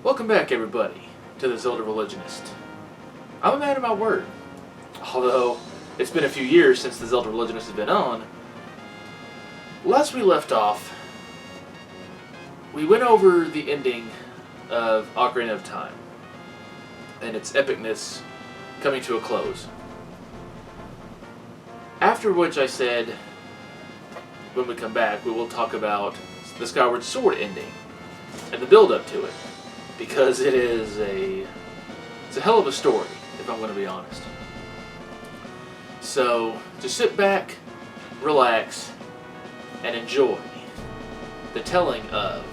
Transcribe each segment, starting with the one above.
Welcome back, everybody, to the Zelda Religionist. I'm a man of my word. Although, it's been a few years since the Zelda Religionist has been on. Last we left off, we went over the ending of Ocarina of Time, and its epicness coming to a close. After which I said, when we come back, we will talk about the Skyward Sword ending, and the build-up to it. Because it's a hell of a story, if I'm going to be honest. So, just sit back, relax, and enjoy the telling of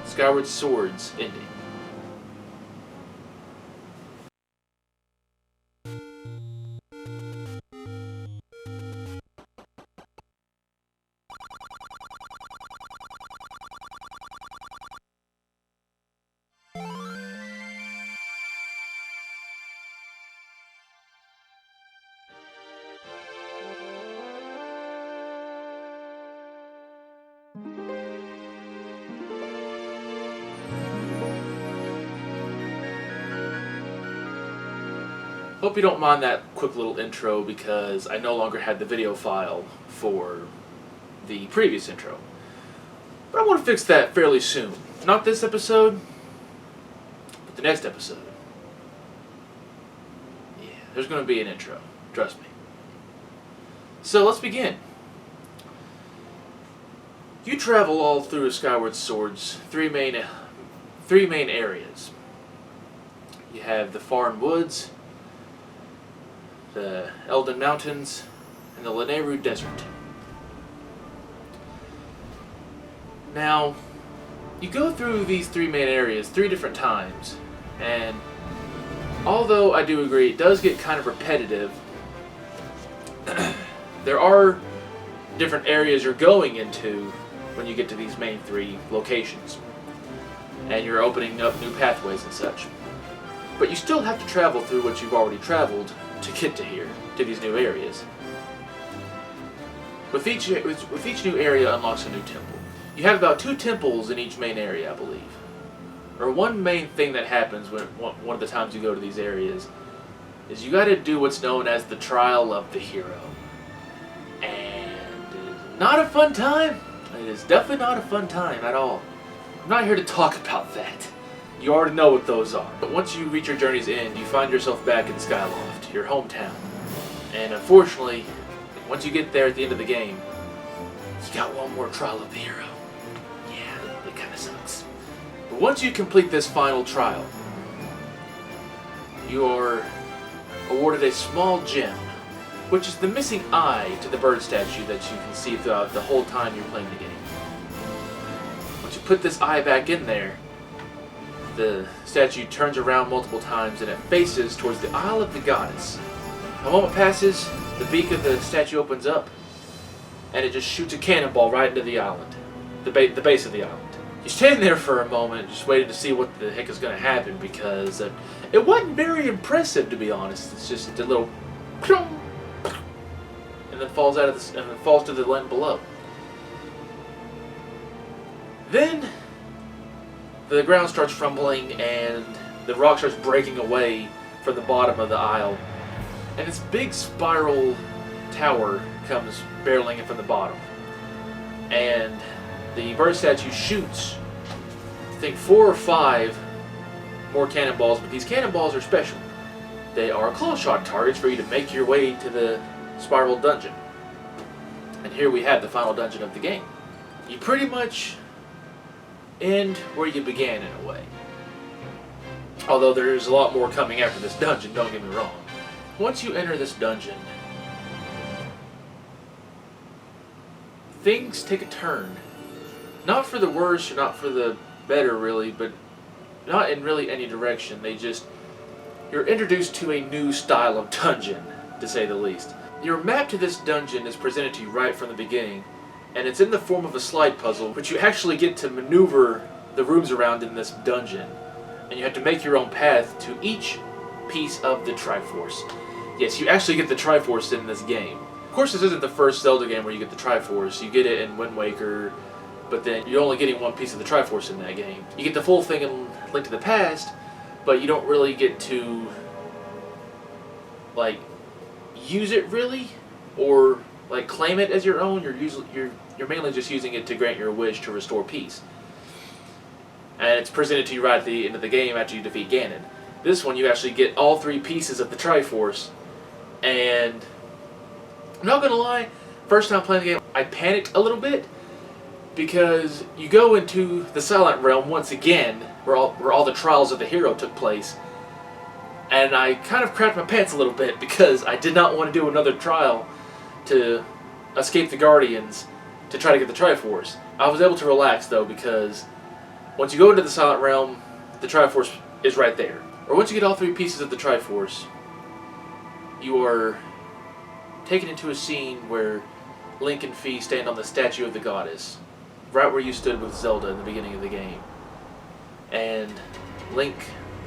Skyward Sword's ending. Hope you don't mind that quick little intro because I no longer had the video file for the previous intro. But I want to fix that fairly soon. Not this episode, but the next episode. Yeah, there's going to be an intro. Trust me. So let's begin. You travel all through Skyward Sword's three main areas. You have the Foreign Woods, the Elden Mountains, and the Lanayru Desert. Now, you go through these three main areas 3 different times, and although I do agree it does get kind of repetitive, there are different areas you're going into when you get to these main 3 locations, and you're opening up new pathways and such. But you still have to travel through what you've already traveled to get to here, to these new areas. With each new area unlocks a new temple. You have about 2 temples in each main area, I believe. Or one main thing that happens when one of the times you go to these areas is you got to do what's known as the Trial of the Hero. And it's not a fun time. It is definitely not a fun time at all. I'm not here to talk about that. You already know what those are. But once you reach your journey's end, you find yourself back in Skyloft, your hometown. And unfortunately, once you get there at the end of the game, you got one more trial of the hero. Yeah, it kind of sucks. But once you complete this final trial, you are awarded a small gem, which is the missing eye to the bird statue that you can see throughout the whole time you're playing the game. Once you put this eye back in there, the statue turns around multiple times and it faces towards the Isle of the Goddess. A moment passes, the beak of the statue opens up, and it just shoots a cannonball right into the island, the base of the island. You stand there for a moment, just waiting to see what the heck is going to happen, because it wasn't very impressive, to be honest. It's just a little, and then falls to the land below. Then the ground starts crumbling and the rock starts breaking away from the bottom of the isle. And this big spiral tower comes barreling in from the bottom. And the bird statue shoots, I think 4 or 5 more cannonballs, but these cannonballs are special. They are claw shot targets for you to make your way to the spiral dungeon. And here we have the final dungeon of the game. You pretty much end where you began in a way. Although there's a lot more coming after this dungeon, don't get me wrong. Once you enter this dungeon, things take a turn. Not for the worse or not for the better really, but not in really any direction. You're introduced to a new style of dungeon, to say the least. Your map to this dungeon is presented to you right from the beginning, and it's in the form of a slide puzzle, which you actually get to maneuver the rooms around in this dungeon. And you have to make your own path to each piece of the Triforce. Yes, you actually get the Triforce in this game. Of course, this isn't the first Zelda game where you get the Triforce. You get it in Wind Waker, but then you're only getting one piece of the Triforce in that game. You get the full thing in Link to the Past, but you don't really get to like use it really, or like claim it as your own. You're mainly just using it to grant your wish to restore peace. And it's presented to you right at the end of the game after you defeat Ganon. This one, you actually get all 3 pieces of the Triforce, and I'm not gonna lie, first time playing the game, I panicked a little bit, because you go into the Silent Realm once again, where all the trials of the hero took place, and I kind of crapped my pants a little bit, because I did not want to do another trial to escape the Guardians to try to get the Triforce. I was able to relax, though, because once you go into the Silent Realm, the Triforce is right there. Or once you get all 3 pieces of the Triforce, you are taken into a scene where Link and Fi stand on the statue of the goddess, right where you stood with Zelda in the beginning of the game. And Link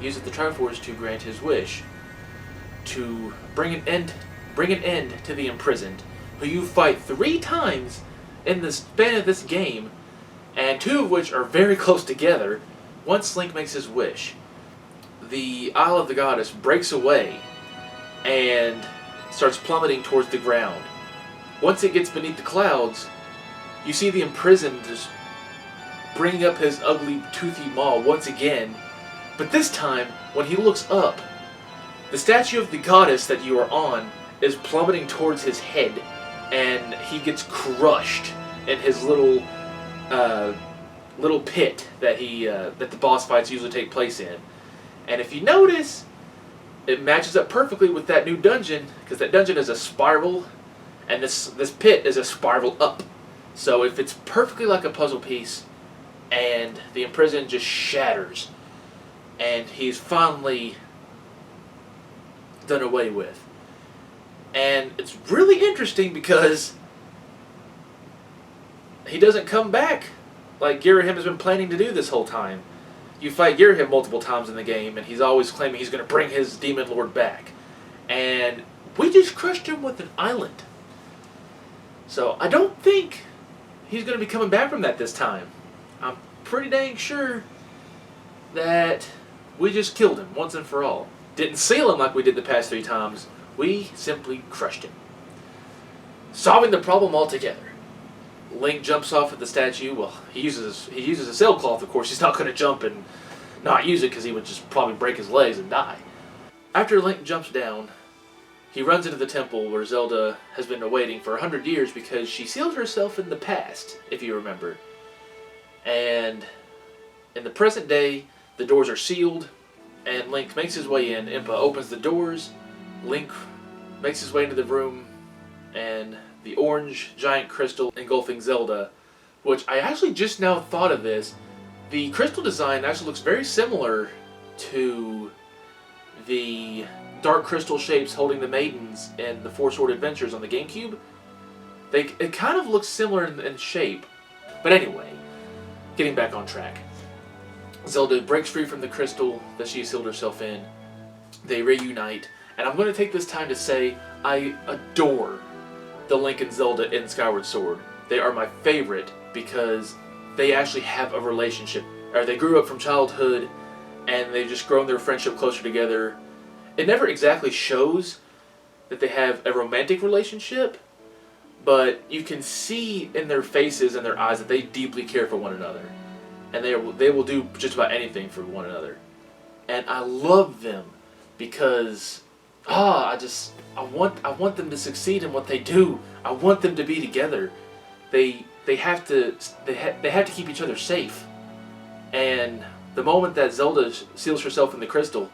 uses the Triforce to grant his wish, to bring an end to the imprisoned, who you fight 3 times in the span of this game, and 2 of which are very close together. Once Link makes his wish, the Isle of the Goddess breaks away and starts plummeting towards the ground. Once it gets beneath the clouds, you see the imprisoned just bringing up his ugly, toothy maw once again, but this time, when he looks up, the statue of the goddess that you are on is plummeting towards his head, and he gets crushed in his little pit that that the boss fights usually take place in. And if you notice, it matches up perfectly with that new dungeon, because that dungeon is a spiral, and this pit is a spiral up. So it fits perfectly like a puzzle piece, and the imprisoned just shatters, and he's finally done away with. And it's really interesting because he doesn't come back like Girahim has been planning to do this whole time. You fight Girahim multiple times in the game, and he's always claiming he's going to bring his demon lord back. And we just crushed him with an island. So I don't think he's going to be coming back from that this time. I'm pretty dang sure that we just killed him once and for all. Didn't seal him like we did the past 3 times. We simply crushed him, solving the problem altogether. Link jumps off at the statue. Well, he uses a sailcloth, of course. He's not going to jump and not use it, because he would just probably break his legs and die. After Link jumps down, he runs into the temple where Zelda has been awaiting for 100 years, because she sealed herself in the past, if you remember. And in the present day, the doors are sealed, and Link makes his way in. Impa opens the doors. Link makes his way into the room, and the orange giant crystal engulfing Zelda, which I actually just now thought of this. The crystal design actually looks very similar to the dark crystal shapes holding the maidens in the Four Sword Adventures on the GameCube. It kind of looks similar in shape. But anyway, getting back on track. Zelda breaks free from the crystal that she sealed herself in. They reunite, and I'm going to take this time to say I adore the Link and Zelda in Skyward Sword. They are my favorite because they actually have a relationship. Or they grew up from childhood, and they've just grown their friendship closer together. It never exactly shows that they have a romantic relationship, but you can see in their faces and their eyes that they deeply care for one another. And they will do just about anything for one another. And I love them because I want them to succeed in what they do. I want them to be together. They have to keep each other safe. And the moment that Zelda seals herself in the crystal,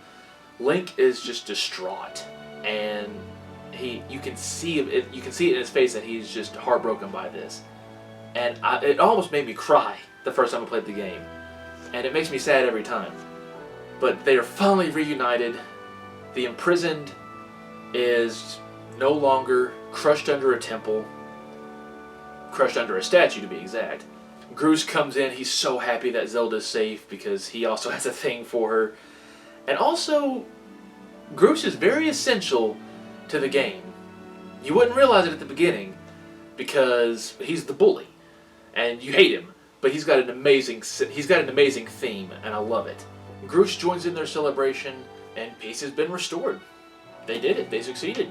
Link is just distraught, and you can see it in his face that he's just heartbroken by this. And it almost made me cry the first time I played the game, and it makes me sad every time. But they are finally reunited. The imprisoned is no longer crushed under a temple, crushed under a statue to be exact. Groose comes in. He's so happy that Zelda's safe because he also has a thing for her. And also, Groose is very essential to the game. You wouldn't realize it at the beginning because he's the bully and you hate him, but he's got an amazing theme, and I love it. Groose joins in their celebration, and peace has been restored. They did it. They succeeded.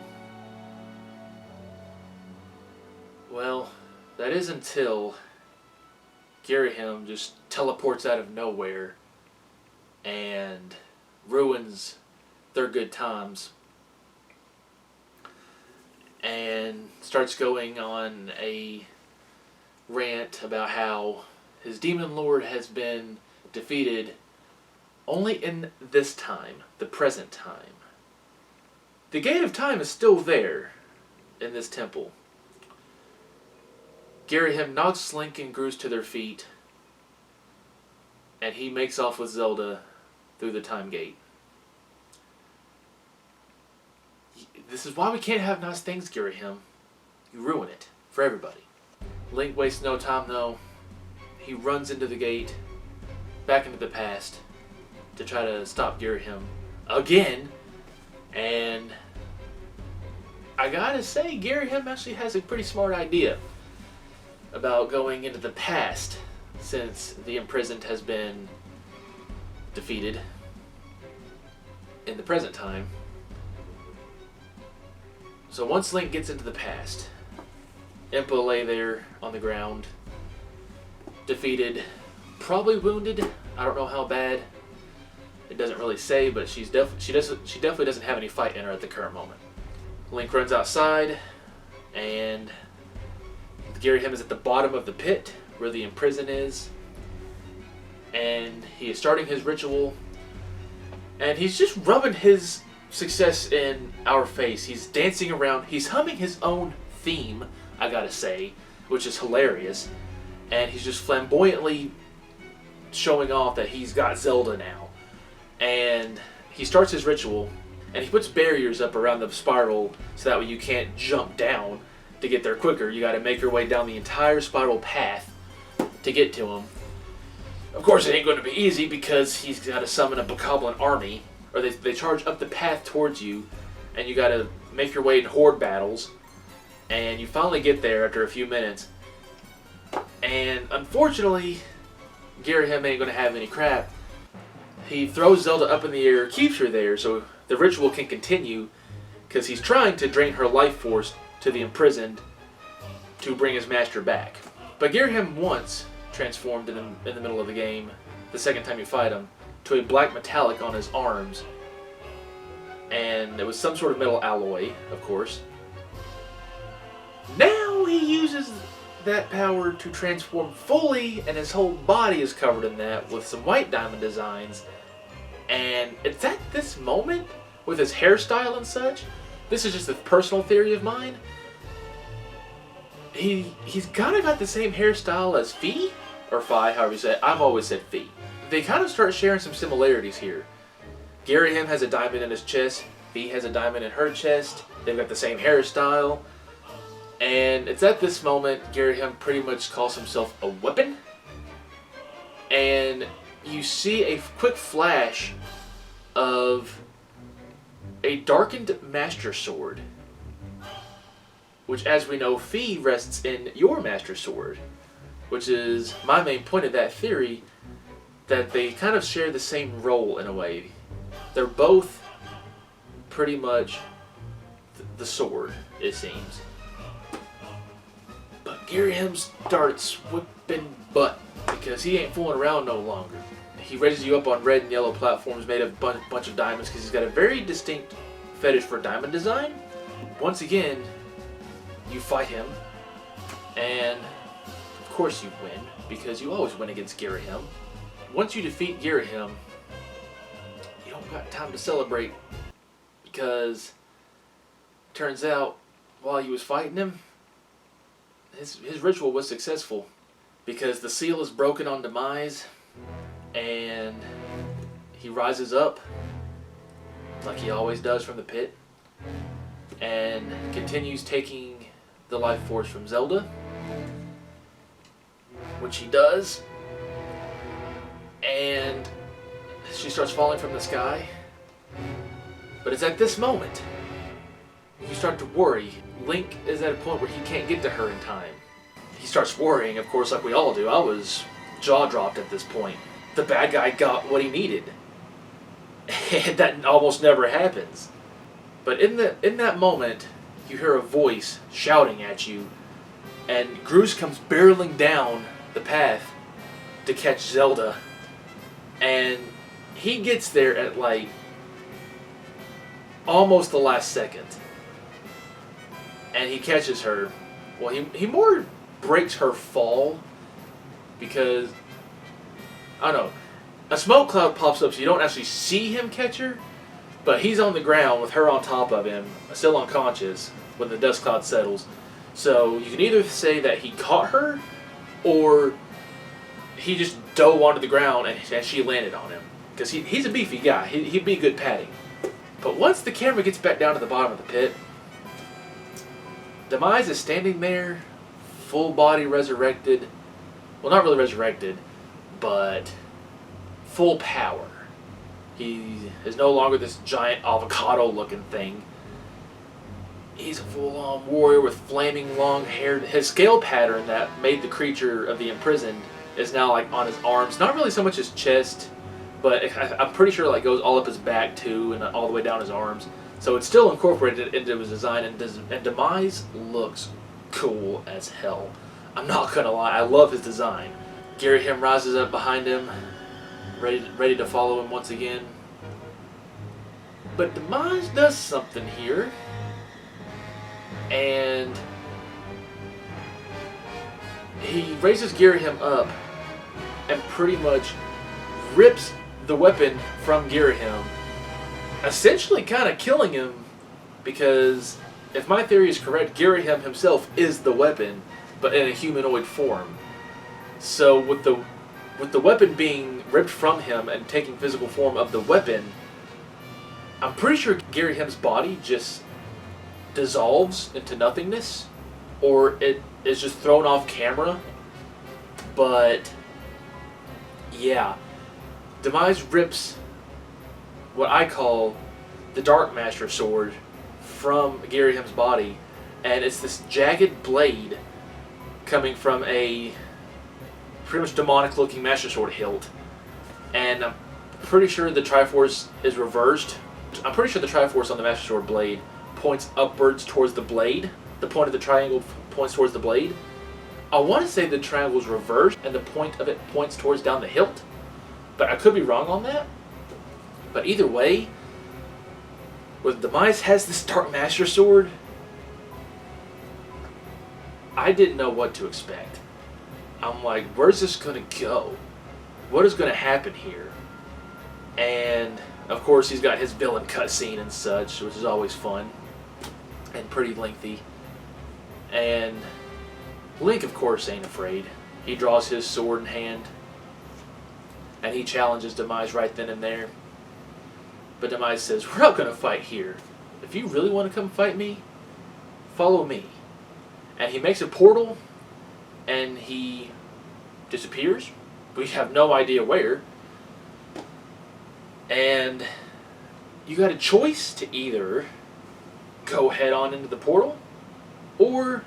Well, that is until Girahim just teleports out of nowhere and ruins their good times and starts going on a rant about how his demon lord has been defeated only in this time, the present time. The Gate of Time is still there in this temple. Girahim knocks Link and Groose to their feet, and he makes off with Zelda through the Time Gate. This is why we can't have nice things, Girahim. You ruin it for everybody. Link wastes no time, though. He runs into the gate, back into the past, to try to stop Girahim again. And I gotta say, Girahim actually has a pretty smart idea about going into the past, since the imprisoned has been defeated in the present time. So once Link gets into the past, Impa lay there on the ground, defeated, probably wounded. I don't know how bad. It doesn't really say, but she definitely doesn't have any fight in her at the current moment. Link runs outside, and Girahim is at the bottom of the pit where the imprisoned is, and he is starting his ritual, and he's just rubbing his success in our face. He's dancing around. He's humming his own theme, I gotta say, which is hilarious, and he's just flamboyantly showing off that he's got Zelda now. And he starts his ritual, and he puts barriers up around the spiral so that way you can't jump down to get there quicker. You gotta make your way down the entire spiral path to get to him. Of course, it ain't going to be easy because he's gotta summon a bokoblin army, or they charge up the path towards you, and you gotta make your way in horde battles, and you finally get there after a few minutes. And unfortunately, Girahim ain't gonna have any crap. He throws Zelda up in the air, keeps her there so the ritual can continue, because he's trying to drain her life force to the imprisoned to bring his master back. But Girahim once transformed in the middle of the game, the second time you fight him, to a black metallic on his arms. And it was some sort of metal alloy, of course. Now he uses that power to transform fully, and his whole body is covered in that with some white diamond designs. And it's at this moment, with his hairstyle and such, this is just a personal theory of mine, he's kind of got the same hairstyle as Fi, or Fi, however you say it. I've always said Fi. They kind of start sharing some similarities here. Girahim has a diamond in his chest, Fi has a diamond in her chest, they've got the same hairstyle, and it's at this moment Girahim pretty much calls himself a weapon, and you see a quick flash of a darkened Master Sword, which, as we know, Fi rests in your Master Sword, which is my main point of that theory, that they kind of share the same role in a way. They're both pretty much the sword, it seems. But Girahim starts whipping butt because he ain't fooling around no longer. He raises you up on red and yellow platforms made of a bunch of diamonds because he's got a very distinct fetish for diamond design. Once again, you fight him, and of course you win, because you always win against Girahim. Once you defeat Girahim, you don't got time to celebrate, because it turns out while you was fighting him, his ritual was successful, because the seal is broken on demise, and he rises up like he always does from the pit, and continues taking the life force from Zelda, which he does, and she starts falling from the sky. But it's at this moment you start to worry. Link is at a point where he can't get to her in time. He starts worrying, of course, like we all do. I was jaw-dropped at this point. The bad guy got what he needed. And that almost never happens. But in that moment, you hear a voice shouting at you, and Groose comes barreling down the path to catch Zelda, and he gets there at like almost the last second, and he catches her. Well, he more breaks her fall, because I don't know, a smoke cloud pops up so you don't actually see him catch her, but he's on the ground with her on top of him, still unconscious when the dust cloud settles. So you can either say that he caught her, or he just dove onto the ground and she landed on him. Because he's a beefy guy. He'd be good padding. But once the camera gets back down to the bottom of the pit, Demise is standing there, full body resurrected. Well, not really resurrected, but full power. He is no longer this giant avocado-looking thing. He's a full-on warrior with flaming long hair. His scale pattern that made the creature of the imprisoned is now like on his arms. Not really so much his chest, but I'm pretty sure it like goes all up his back too, and all the way down his arms. So it's still incorporated into his design, and Demise looks cool as hell. I'm not gonna lie, I love his design. Ghirahim rises up behind him, ready to follow him once again. But Demise does something here, and he raises Ghirahim up and pretty much rips the weapon from Ghirahim, essentially kind of killing him, because if my theory is correct, Ghirahim himself is the weapon, but in a humanoid form. So with the weapon being ripped from him and taking physical form of the weapon, I'm pretty sure Ghirahim's body just dissolves into nothingness, or it is just thrown off camera. But yeah, Demise rips what I call the Dark Master Sword from Ghirahim's body, and it's this jagged blade coming from a pretty much demonic looking Master Sword hilt. And I'm pretty sure the Triforce is reversed. I'm pretty sure the Triforce on the Master Sword blade points upwards towards the blade. The point of the triangle points towards the blade. I want to say the triangle is reversed and the point of it points towards down the hilt, but I could be wrong on that. But either way, when Demise has this Dark Master Sword, I didn't know what to expect. I'm like, where's this going to go? What is going to happen here? And of course he's got his villain cutscene and such, which is always fun and pretty lengthy. And Link, of course, ain't afraid. He draws his sword in hand, and he challenges Demise right then and there. But Demise says, we're not going to fight here. If you really want to come fight me, follow me. And he makes a portal, and he disappears. We have no idea where. And you got a choice to either go head on into the portal, or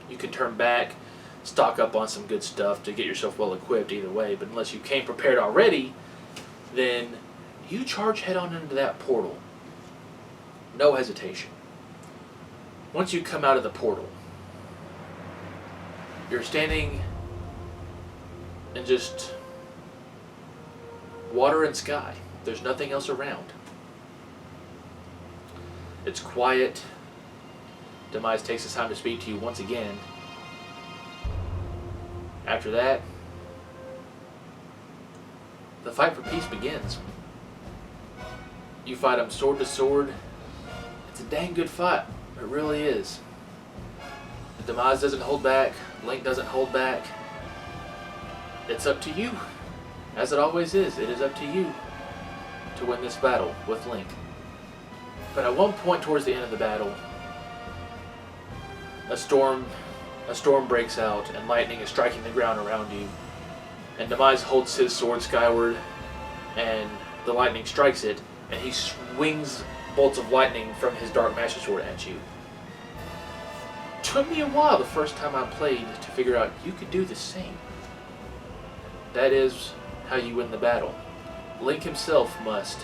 you can turn back, stock up on some good stuff to get yourself well equipped either way. But unless you came prepared already, then you charge head on into that portal. No hesitation. Once you come out of the portal, you're standing in just water and sky. There's nothing else around. It's quiet. Demise takes his time to speak to you once again. After that, the fight for peace begins. You fight him sword to sword. It's a dang good fight. It really is. Demise doesn't hold back. Link doesn't hold back. It's up to you. As it always is, it is up to you to win this battle with Link. But at one point towards the end of the battle, a storm breaks out and lightning is striking the ground around you. And Demise holds his sword skyward and the lightning strikes it, and he swings bolts of lightning from his Dark Master Sword at you. Took me a while the first time I played to figure out you could do the same. That is how you win the battle. Link himself must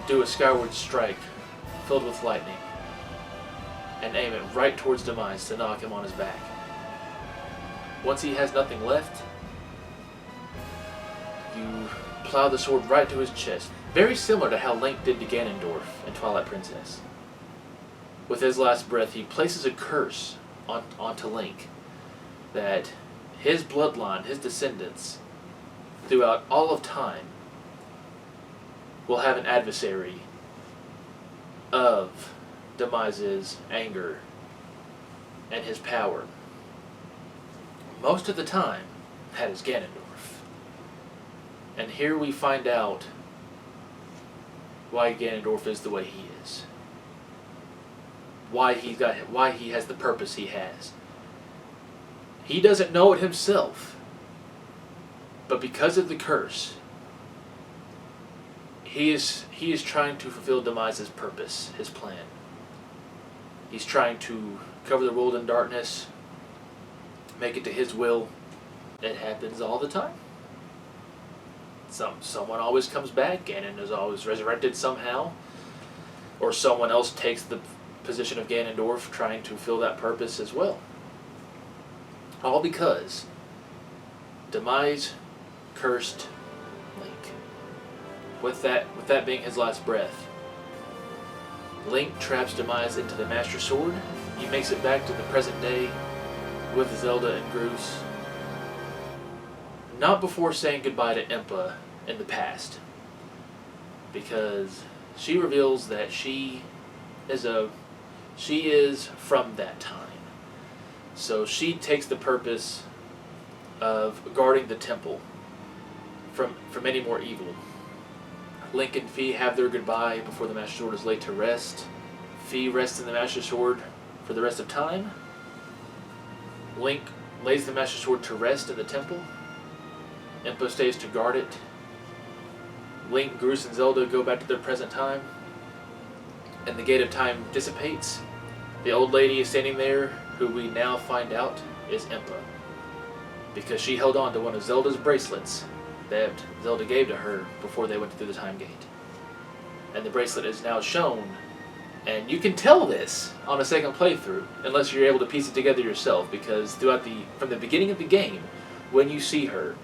do a skyward strike filled with lightning and aim it right towards Demise to knock him on his back. Once he has nothing left, you plow the sword right to his chest. Very similar to how Link did to Ganondorf in Twilight Princess. With his last breath, he places a curse onto Link that his bloodline, his descendants, throughout all of time, will have an adversary of Demise's anger and his power. Most of the time, that is Ganondorf. And here we find out why Ganondorf is the way he is. Why he has the purpose he has. He doesn't know it himself. But because of the curse, he is trying to fulfill Demise's purpose, his plan. He's trying to cover the world in darkness, make it to his will. It happens all the time. Someone always comes back. Ganon is always resurrected somehow. Or someone else takes the position of Ganondorf, trying to fulfill that purpose as well. All because Demise cursed Link. With that being his last breath, Link traps Demise into the Master Sword. He makes it back to the present day with Zelda and Groose. Not before saying goodbye to Impa in the past, because she reveals that she is from that time. So she takes the purpose of guarding the temple from any more evil. Link and Fi have their goodbye before the Master Sword is laid to rest. Fi rests in the Master Sword for the rest of time. Link lays the Master Sword to rest in the temple. Impa stays to guard it. Link, Groose, and Zelda go back to their present time. And the gate of time dissipates. The old lady is standing there, who we now find out is Impa, because she held on to one of Zelda's bracelets that Zelda gave to her before they went through the time gate. And the bracelet is now shown, and you can tell this on a second playthrough, unless you're able to piece it together yourself, because from the beginning of the game, when you see her,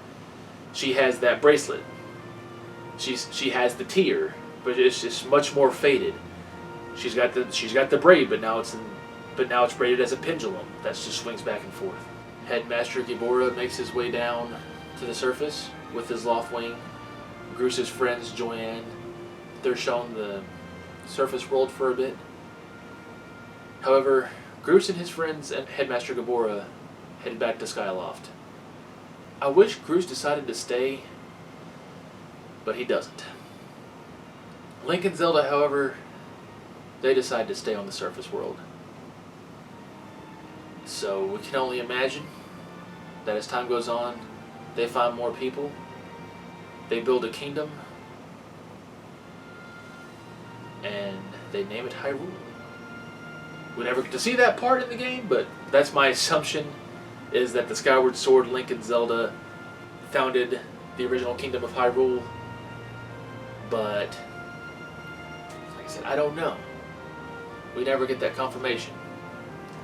she has that bracelet. She has the tear, but it's just much more faded. She's got the braid, but now it's braided as a pendulum that just swings back and forth. Headmaster Gibora makes his way down to the surface with his Loftwing. Groose's friends Joanne. They're shown the surface world for a bit. However, Groose and his friends and Headmaster Gibora headed back to Skyloft. I wish Groose decided to stay, but he doesn't. Link and Zelda, however, they decide to stay on the surface world. So we can only imagine that as time goes on, they find more people, they build a kingdom, and they name it Hyrule. We never get to see that part in the game, but that's my assumption, is that the Skyward Sword, Link, and Zelda founded the original kingdom of Hyrule. But, like I said, I don't know. We never get that confirmation.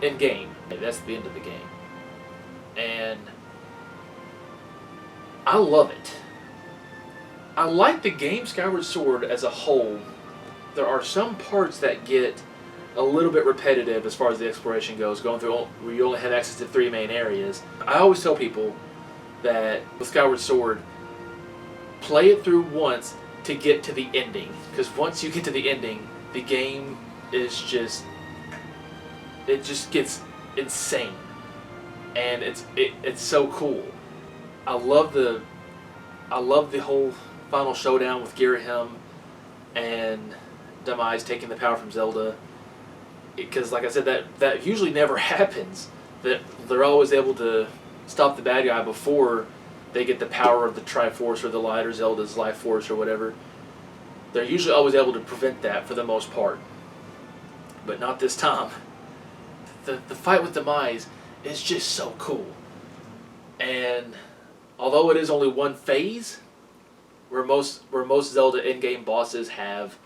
In game. That's the end of the game. And I love it. I like the game Skyward Sword as a whole. There are some parts that get a little bit repetitive as far as the exploration goes, going through where you only have access to 3 main areas. I always tell people that with Skyward Sword, play it through once to get to the ending. Because once you get to the ending, the game is just... it just gets insane. And it's so cool. I love the whole final showdown with Girahim and Demise taking the power from Zelda. Because, like I said, that usually never happens. That they're always able to stop the bad guy before they get the power of the Triforce or the Light or Zelda's Life Force or whatever. They're usually always able to prevent that for the most part. But not this time. The fight with Demise is just so cool. And although it is only one phase, where most Zelda endgame bosses have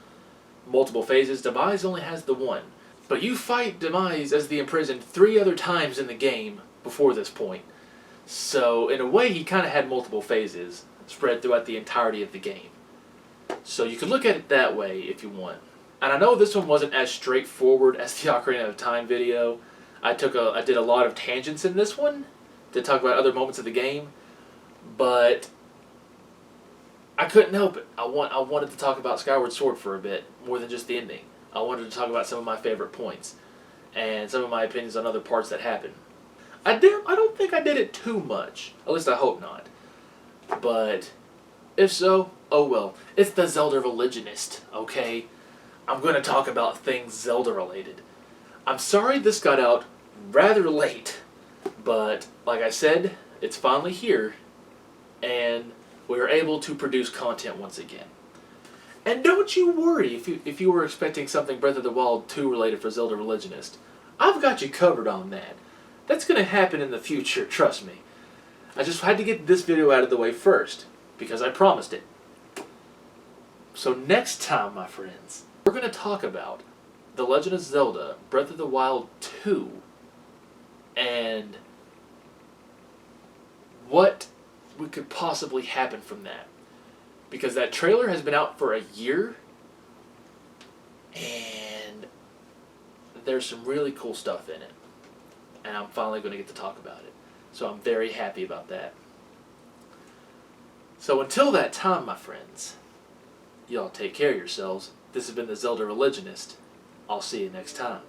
multiple phases. Demise only has the one. But you fight Demise as the imprisoned 3 other times in the game before this point. So, in a way, he kind of had multiple phases spread throughout the entirety of the game. So you could look at it that way if you want. And I know this one wasn't as straightforward as the Ocarina of Time video. I did a lot of tangents in this one to talk about other moments of the game, but I couldn't help it. I wanted to talk about Skyward Sword for a bit, more than just the ending. I wanted to talk about some of my favorite points, and some of my opinions on other parts that happen. I don't think I did it too much. At least I hope not. But if so, oh well. It's the Zelda Religionist, okay? I'm going to talk about things Zelda related. I'm sorry this got out rather late, but like I said, it's finally here, and we are able to produce content once again. And don't you worry if you were expecting something Breath of the Wild 2 related for Zelda Religionist. I've got you covered on that. That's going to happen in the future, trust me. I just had to get this video out of the way first, because I promised it. So next time, my friends, we're going to talk about The Legend of Zelda Breath of the Wild 2 and what could possibly happen from that. Because that trailer has been out for a year, and there's some really cool stuff in it. And I'm finally going to get to talk about it. So I'm very happy about that. So until that time, my friends, y'all take care of yourselves. This has been the Zelda Religionist. I'll see you next time.